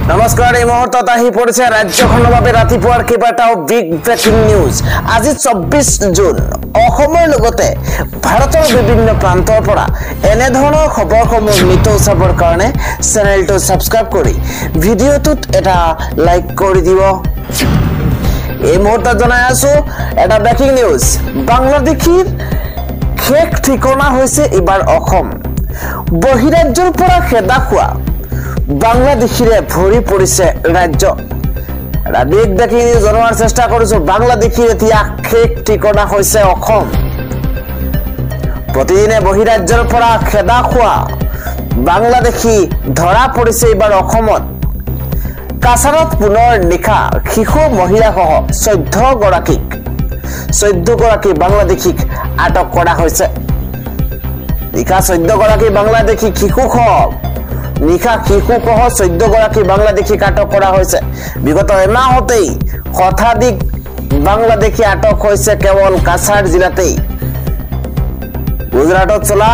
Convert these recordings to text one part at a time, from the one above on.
নমস্কাৰ এই মুহূৰ্তত আহি পৰিছে ৰাজ্যখনৰ বাবে ৰাতিপুৱাৰ কেইবাটাও বিগ ব্ৰেকিং নিউজ আজি 24 জুন অসমৰ লগতে ভাৰতৰ বিভিন্ন প্ৰান্তৰ পৰা এনে ধৰণৰ খবৰসমূহ নিতৌ চাবৰ কাৰণে চেনেলটো সাবস্ক্ৰাইব কৰি ভিডিঅ'টোত এটা লাইক কৰি দিব এই মুহূৰ্তত জনাই আছো এটা ব্ৰেকিং নিউজ বাংলাদেশীৰ শেষ ঠিকনা হৈছে এবাৰ অসম বহিৰাজ্যৰ পৰা খেদা খোৱা বাংলাদেশীৰে ভৰি পৰিছে ৰাজ্য ৰাবিক দেখি জনোৱাৰ চেষ্টা কৰিছো বাংলাদেশীৰ এতিয়া শেষ ঠিকনা হৈছে অসম প্ৰতিদিনে বহিৰাজ্যৰ পৰা খেদা খোৱা বাংলাদেশী ধৰা পৰিছে এবাৰ অসমত কাছাৰত পুনৰ নিশা শিশু মহিলাসহ 14 গৰাকী বাংলাদেশীক আটক কৰা হৈছে নিশা 14 গৰাকী বাংলাদেশী শিশুসহ নিশা শিশুসহ 14 গৰাকী বাংলাদেশীক আটক কৰা হৈছে বিগত এমাহতেই শতাধিক বাংলাদেশী আটক হৈছে কেৱল কাছাৰ জিলাতেই গুজৰাটত চলা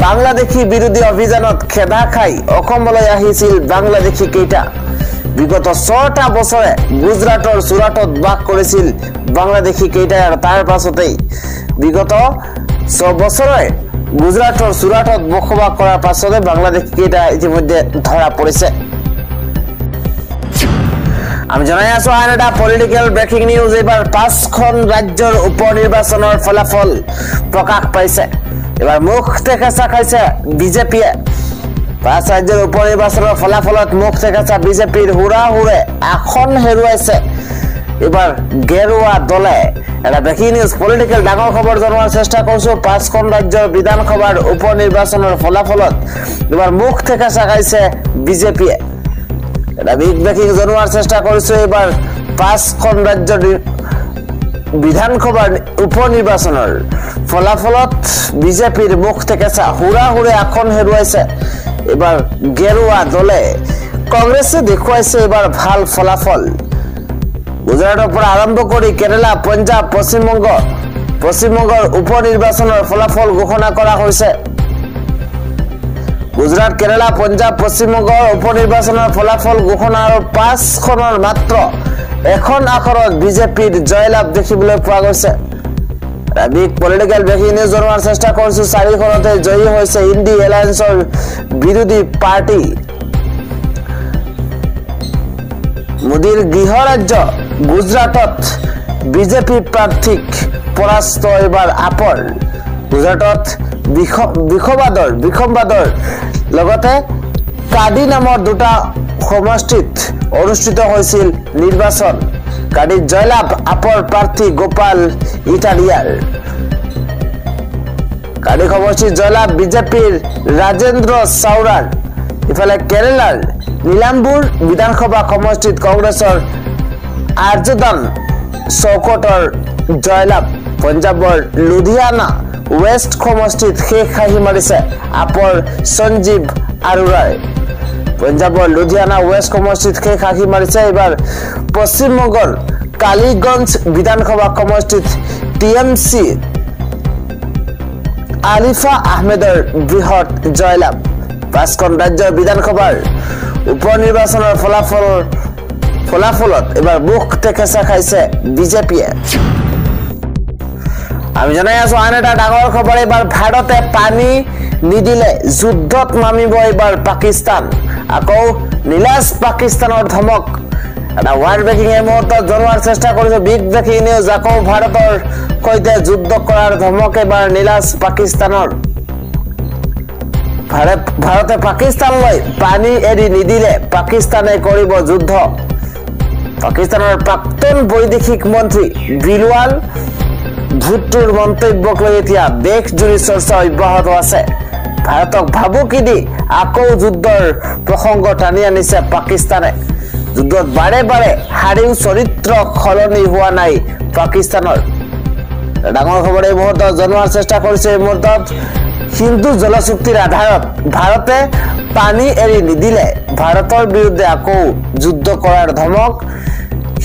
বাংলাদেশী বিৰোধী অভিযানত খেদা খাই অসমলৈ আহিছিল বাংলাদেশী কেইটা বিগত 6টা বছৰে গুজৰাটৰ সুৰাটত বাস কৰিছিল বাংলাদেশী কেইটা আৰু তাৰ পাছতেই বিগত 6 বছৰে গুজৰাটৰ সুৰাটত বসবাস কৰাৰ পাছতে বাংলাদেশী কেইটা ইতিমধ্যে ধৰা পৰিছে আমি জনাই আছো আন এটা পলিটিক্যাল ব্ৰেকিং নিউজ এবাৰ 5খন ৰাজ্যৰ উপনিৰ্বাচনৰ ফলাফল প্ৰকাশ পাইছে এবাৰ মুখ ঠেকেচা খাইছে বিজেপিয়ে 5 ৰাজ্যৰ উপনিৰ্বাচনৰ ফলাফলত মুখ ঠেকেচা বিজেপিৰ হুৰাহুৰে আসন হেৰুৱাইছে এবাৰ গেৰুৱা দলে এটা ব্ৰেকিং নিউজ পলিটিক্যাল ডাঙৰ খবৰ জনোৱাৰ চেষ্টা কৰিছো 5খন ৰাজ্যৰ বিধানসভাৰ উপনিৰ্বাচনৰ ফলাফলত এবাৰ মুখ ঠেকেচা খাইছে বিজেপিয়ে এটা বিগ ব্ৰেকিং জনোৱাৰ চেষ্টা কৰিছো এবাৰ 5খন ৰাজ্যৰ বিধানসভাৰ উপনিৰ্বাচনৰ ফলাফলত বিজেপিৰ মুখ ঠেকেচা হুৰাহুৰে আসন হেৰুৱাইছে এবাৰ গেৰুৱা দলে কংগ্ৰেছে দেখুৱাইছে এবাৰ ভাল ফলাফল গুজৰাটৰ পৰা আৰম্ভ কৰি কেৰালা পঞ্জাব পশ্চিমবংগৰ উপনিৰ্বাচনৰ ফলাফল ঘোষণা কৰা হৈছে গুজৰাট কেৰালা পঞ্জাব পশ্চিমবংগৰ উপনিৰ্বাচনৰ ফলাফল ঘোষণাৰ 5খনৰ মাত্ৰ এখন আসনত বিজেপিৰ জয়লাভ দেখিবলৈ পোৱা গৈছে ৰাবিক পলিটিক্যাল ব্ৰেকিং নিউজ জনোৱাৰ চেষ্টা কৰিছো 4খনতে জয়ী হৈছে ইণ্ডি এলায়েন্সৰ বিৰোধী পাৰ্টি মোদীৰ গৃহ ৰাজ্য গুজৰাটত বিজেপি প্ৰাৰ্থীক পৰাস্ত এবাৰ আপৰ গুজৰাটত বিসম্বাদৰ লগতে কাডি নামৰ দুটা সমষ্টিত অনুষ্ঠিত হৈছিল নিৰ্বাচন কাডিত জয়লাভ আপৰ প্ৰাৰ্থী গোপাল ইটাৰিয়াৰ কাডি সমষ্টিত জয়লাভ বিজেপিৰ ৰাজেন্দ্ৰ চাওৰাৰ ইফালে কেৰালাৰ নীলাম্বুৰ বিধানসভা সমষ্টিত কংগ্ৰেছৰ আৰ্জদান চৌকটৰ জয়লাভ পঞ্জাবৰ লুধিয়ানা ৱেষ্ট সমষ্টিত শেষ হাঁহি মাৰিছে আপৰ সঞ্জীৱ আৰোৰাই পঞ্জাবৰ লুধিয়ানা ৱেষ্ট সমষ্টিত শেষ হাঁহি মাৰিছে এবাৰ পশ্চিমবংগৰ কালীগঞ্জ বিধানসভা সমষ্টিত টিএমচি আলিফা আহমেদৰ বৃহৎ জয়লাভ 5খন ৰাজ্যৰ বিধানসভাৰ উপনিৰ্বাচনৰ ফলাফলত এবাৰ মুখ ঠেকেচা খাইছে বিজেপিয়ে আমি জনাই আছো আন এটা ডাঙৰ খবৰ এবাৰ ভাৰতে পানী নিদিলে যুদ্ধত নামিব এবাৰ পাকিস্তান আকৌ নীলাজ পাকিস্তানৰ ধমক এটা ৱাৰ্ল্ড ব্ৰেকিং এই মুহূৰ্তত জনোৱাৰ চেষ্টা কৰিছো বিগ ব্ৰেকিং নিউজ আকৌ ভাৰতৰ সৈতে যুদ্ধ কৰাৰ ধমক এবাৰ নীলাজ পাকিস্তানৰ ভাৰতে পাকিস্তানলৈ পানী এৰি নিদিলে পাকিস্তানে কৰিব যুদ্ধ পাকিস্তানৰ প্ৰাক্তন বৈদেশিক মন্ত্ৰী বিলৱাল ভুট্টোৰ মন্তব্যক লৈ এতিয়া দেশ জুৰি চৰ্চা অব্যাহত আছে ভাৰতক ভাবুকি দি আকৌ যুদ্ধৰ প্ৰসংগ টানি আনিছে পাকিস্তানে যুদ্ধত বাৰে বাৰে হাৰিও চৰিত্ৰ সলনি হোৱা নাই পাকিস্তানৰ ডাঙৰ খবৰ এই মুহূৰ্তত জনোৱাৰ চেষ্টা কৰিছে এই মুহূৰ্তত হিন্দু জলচুক্তিৰ আধাৰত ভাৰতে পানী এৰি নিদিলে ভাৰতৰ বিৰুদ্ধে আকৌ যুদ্ধ কৰাৰ ধমক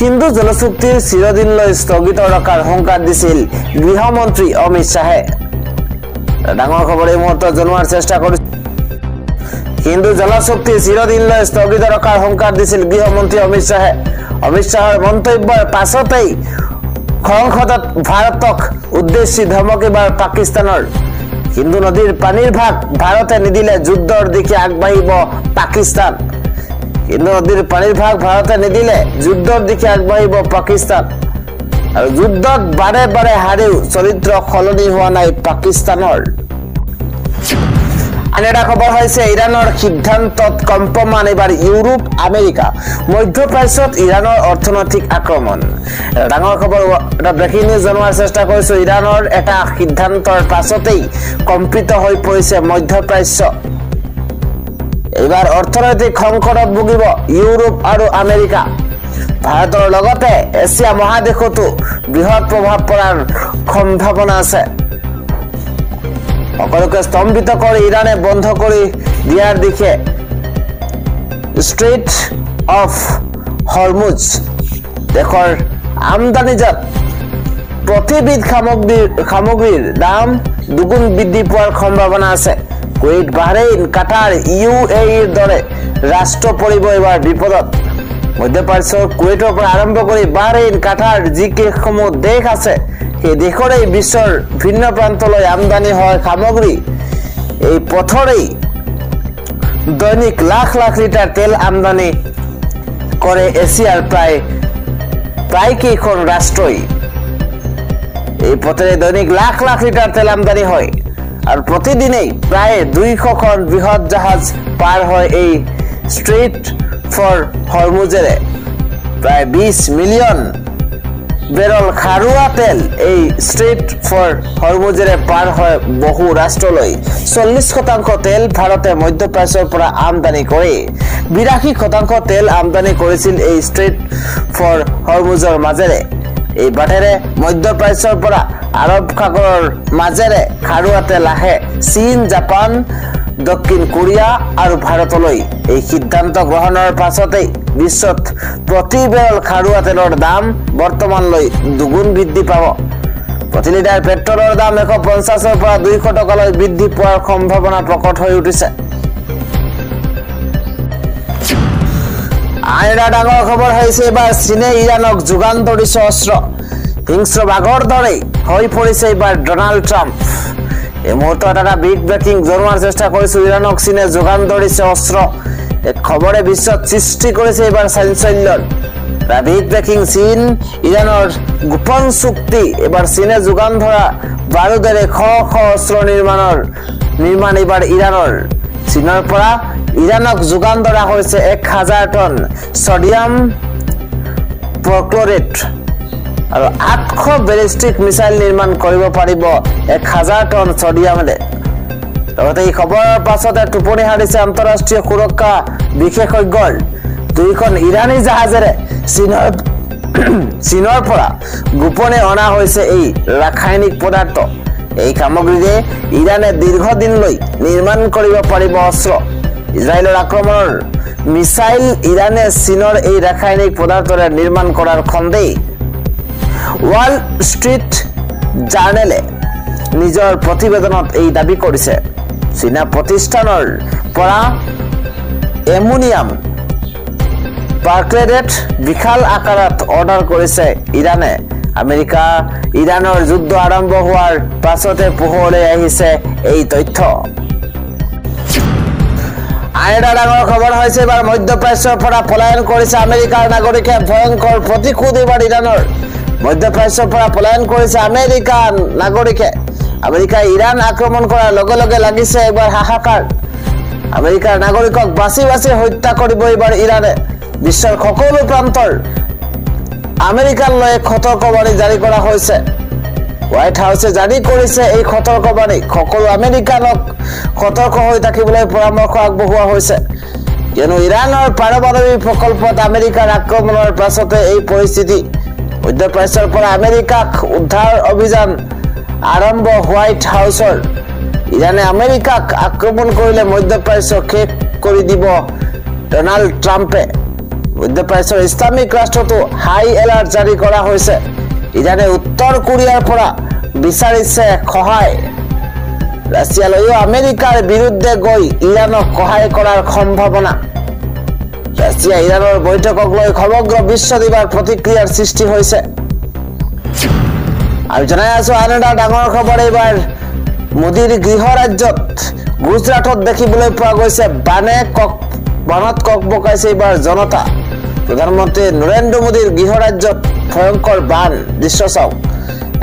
হিন্দু জলচুক্তিৰ চিৰদিনলৈ স্থগিত ৰখাৰ সংকেত দিছিল গৃহমন্ত্ৰী অমিত শ্বাহে ডাঙৰ খবৰ এই মুহূৰ্তত জনোৱাৰ চেষ্টা কৰিছে হিন্দু জলশক্তি চিৰদিনলৈ স্থগিত ৰখাৰ সংকাৰ দিছিল গৃহমন্ত্ৰী অমিত শ্বাহে। অমিত শ্বাহৰ মন্তব্যৰ পাছতেই সংসদত ভাৰতক উদ্দেশ্যি ধমক এবাৰ পাকিস্তানৰ। সিন্ধু নদীৰ পানীৰ ভাগ ভাৰতে নিদিলে যুদ্ধৰ দিশে আগবাঢ়িব পাকিস্তান। সিন্ধু নদীৰ পানীৰ ভাগ ভাৰতে নিদিলে যুদ্ধৰ দিশে আগবাঢ়িব পাকিস্তান। আৰু যুদ্ধত বাৰে বাৰে হাৰিও চৰিত্ৰ সলনি হোৱা নাই পাকিস্তানৰ। আন এটা খবৰ হৈছে ইৰাণৰ সিদ্ধান্তত কম্পমান এবাৰ ইউৰোপ আমেৰিকা। মধ্যপ্ৰাচ্যত ইৰাণৰ অৰ্থনৈতিক আক্ৰমণ। ডাঙৰ খবৰ, এটা ব্ৰেকিং নিউজ জনোৱাৰ চেষ্টা কৰিছো। ইৰাণৰ এটা সিদ্ধান্তৰ পাছতেই কম্পিত হৈ পৰিছে মধ্যপ্ৰাচ্য। এইবাৰ অৰ্থনৈতিক সংকটত ভুগিব ইউৰোপ আৰু আমেৰিকা। ভাৰতৰ লগতে এছিয়া মহাদেশতো বৃহৎ প্ৰভাৱ পৰাৰ সম্ভাৱনা আছে। সকলোকে স্তম্ভিত কৰি ইৰাণে বন্ধ কৰি দিয়াৰ দিশে ষ্ট্ৰেইট অফ হৰমুজ দেশৰ আমদানিজাত প্ৰতিবিধ সামগ্ৰীৰ দাম দুগুণ বৃদ্ধি পোৱাৰ সম্ভাৱনা আছে। কুৱেইট, বাহৰেইন, কাটাৰ, UAEৰ দৰে ৰাষ্ট্ৰ পৰিব এইবাৰ বিপদত। মধ্যপ্ৰাচ্যৰ কুৱেইটৰ পৰা আৰম্ভ কৰি বাহৰেইন, কাটাৰ যিকেইসমূহ দেশ আছে সেই দেশৰেই বিশ্বৰ ভিন্ন প্ৰান্তলৈ আমদানি হয় সামগ্ৰী। এই পথৰেই দৈনিক লাখ লাখ লিটাৰ তেল আমদানি কৰে এছিয়াৰ প্ৰায় কেইখন ৰাষ্ট্ৰই। এই পথেৰে দৈনিক লাখ লাখ লিটাৰ তেল আমদানি হয় আৰু প্ৰতিদিনেই প্ৰায় 200খন বৃহৎ জাহাজ পাৰ হয় এই ষ্ট্ৰেইট ফৰ হৰমুজেৰে। প্ৰায় 20 মিলিয়ন বেৰল খাৰুৱা তেল এই ষ্ট্ৰেইট ফৰ হৰমুজেৰে পাৰ হয় বহু ৰাষ্ট্ৰলৈ। 40% তেল ভাৰতে মধ্যপ্ৰাচ্যৰ পৰা আমদানি কৰে। 82% তেল আমদানি কৰিছিল এই ষ্ট্ৰেইট ফৰ হৰমুজৰ মাজেৰে। এই বাটেৰে মধ্যপ্ৰাচ্যৰ পৰা আৰৱ সাগৰৰ মাজেৰে খাৰুৱা তেল আহে চীন, জাপান, দক্ষিণ কোৰিয়া আৰু ভাৰতলৈ। এই সিদ্ধান্ত গ্ৰহণৰ পাছতেই বিশ্বত প্ৰতি বেৰল খাৰুৱা তেলৰ দাম বৰ্তমানলৈ দুগুণ বৃদ্ধি পাব। প্ৰতি লিটাৰ পেট্ৰলৰ দাম 150ৰ পৰা 200 টকালৈ বৃদ্ধি পোৱাৰ সম্ভাৱনা প্ৰকট হৈ উঠিছে। আন এটা ডাঙৰ খবৰ হৈছে এইবাৰ চীনে ইৰাণক যোগান ধৰিছে অস্ত্ৰ। হিংস্ৰ বাঘৰ দৰেই হৈ পৰিছে এইবাৰ ডনাল্ড ট্ৰাম্প। এই মুহূৰ্তত এটা বিগ ব্ৰেকিং জনোৱাৰ চেষ্টা কৰিছো। ইৰাণক চীনে যোগান ধৰিছে অস্ত্ৰ। এই খবৰে বিশ্বত সৃষ্টি কৰিছে এইবাৰ চাঞ্চল্যৰ। বিগ ব্ৰেকিং, চীন ইৰাণৰ গোপন চুক্তি। এইবাৰ চীনে যোগান ধৰা বাৰুদেৰে শ শ অস্ত্ৰ নিৰ্মাণ এইবাৰ ইৰাণৰ। চীনৰ পৰা ইৰাণক যোগান ধৰা হৈছে 1000 টন ছডিয়াম পাৰক্ল'ৰেট আৰু 800 বেলিষ্টিক মিছাইল নিৰ্মাণ কৰিব পাৰিব 1000 টন ছডিয়ামেৰে। লগতে এই খবৰৰ পাছতে টোপনি হাৰিছে আন্তঃৰাষ্ট্ৰীয় সুৰক্ষা বিশেষজ্ঞৰ। 2খন ইৰাণী জাহাজেৰে চীনৰ পৰা গোপনে অনা হৈছে এই ৰাসায়নিক পদাৰ্থ। এই সামগ্ৰীৰে ইৰাণে দীৰ্ঘদিনলৈ নিৰ্মাণ কৰিব পাৰিব অস্ত্ৰ। ইজৰাইলৰ আক্ৰমণৰ মিছাইল ইৰাণে চীনৰ এই ৰাসায়নিক পদাৰ্থৰে নিৰ্মাণ কৰাৰ সন্দেহ। ৱাল ষ্ট্ৰীট জাৰ্নেলে নিজৰ প্ৰতিবেদনত এই দাবী কৰিছে। চীনা প্ৰতিষ্ঠানৰ পৰা এমোনিয়াম পাৰক্লেটেড বিশাল আকাৰত অৰ্ডাৰ কৰিছে ইৰাণে। আমেৰিকা ইৰাণৰ যুদ্ধ আৰম্ভ হোৱাৰ পাছতে পোহৰলৈ আহিছে এই তথ্য। আন এটা ডাঙৰ খবৰ হৈছে এইবাৰ মধ্যপ্ৰাচ্যৰ পৰা পলায়ন কৰিছে আমেৰিকাৰ নাগৰিকে। ভয়ংকৰ প্ৰতিশোধ এইবাৰ ইৰাণৰ। মধ্যপ্ৰাচ্যৰ পৰা পলায়ন কৰিছে আমেৰিকাৰ নাগৰিকে। আমেৰিকাই ইৰাণ আক্ৰমণ কৰাৰ লগে লগে লাগিছে এইবাৰ হাহাকাৰ। আমেৰিকাৰ নাগৰিকক বাছি বাছি হত্যা কৰিব এইবাৰ ইৰাণে। বিশ্বৰ সকলো প্ৰান্তৰ আমেৰিকালৈ সতৰ্কবাণী জাৰি কৰা হৈছে। হোৱাইট হাউচে জাৰি কৰিছে এই সতৰ্কবাণী। সকলো আমেৰিকানক সতৰ্ক হৈ থাকিবলৈ পৰামৰ্শ আগবঢ়োৱা হৈছে, কিয়নো ইৰাণৰ পাৰমাণৱিক প্ৰকল্পত আমেৰিকাৰ আক্ৰমণৰ পাছতে এই পৰিস্থিতি। মধ্যপ্ৰাচ্যৰ পৰা আমেৰিকাক উদ্ধাৰ অভিযান আৰম্ভ হোৱাইট হাউচৰ। ইৰাণে আমেৰিকাক আক্ৰমণ কৰিলে মধ্যপ্ৰাচ্য শেষ কৰি দিব ডনাল্ড ট্ৰাম্পে। মধ্যপ্ৰাচ্যৰ ইছলামিক ৰাষ্ট্ৰতো হাই এলাৰ্ট জাৰি কৰা হৈছে। ইৰাণে উত্তৰ কোৰিয়াৰ পৰা বিচাৰিছে সহায়। ৰাছিয়ালৈও আমেৰিকাৰ বিৰুদ্ধে গৈ ইৰাণক সহায় কৰাৰ সম্ভাৱনা ৰাছিয়া ইৰাণৰ বৈঠকক লৈ সমগ্ৰ বিশ্বজুৰি প্ৰতিক্ৰিয়াৰ সৃষ্টি হৈছে আৰু জনাই আছো আন এটা ডাঙৰ খবৰ এইবাৰ মোদীৰ গৃহ ৰাজ্যত গুজৰাটত দেখিবলৈ পোৱা গৈছে বানত ককবকাইছে এইবাৰ জনতা প্ৰধানমন্ত্ৰী নৰেন্দ্ৰ মোদীৰ গৃহ ৰাজ্যত ভয়ংকৰ বান দৃশ্য চাওক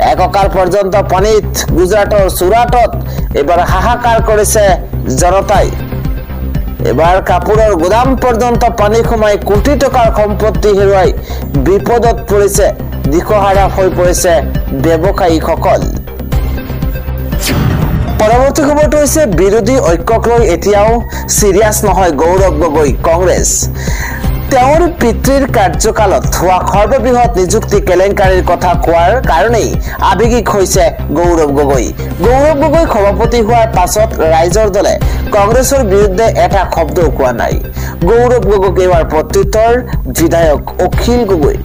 এককাৰ পৰ্যন্ত পানীত গুজৰাটৰ সুৰাটত এবাৰ হাহাকাৰ কৰিছে জনতাই এবাৰ কাপোৰৰ গোদাম পৰ্যন্ত পানী সোমাই কোটি টকাৰ সম্পত্তি হেৰুৱাই বিপদত পৰিছে দিশহাৰা হৈ পৰিছে ব্যৱসায়ীসকল পৰৱৰ্তী খবৰটো হৈছে বিৰোধী ঐক্যক লৈ এতিয়াও সিৰিয়াছ নহয় গৌৰৱ গগৈ কংগ্ৰেছ তেওঁৰ পিতৃৰ কাৰ্যকালত হোৱা সৰ্ববৃহৎ নিযুক্তি কেলেংকাৰীৰ কথা কোৱাৰ কাৰণেই আবেগিক হৈছে গৌৰৱ গগৈ সভাপতি হোৱাৰ পাছত ৰাইজৰ দলে কংগ্ৰেছৰ বিৰুদ্ধে এটা শব্দও কোৱা নাই গৌৰৱ গগৈক এইবাৰ প্ৰত্যুত্তৰ বিধায়ক অখিল গগৈ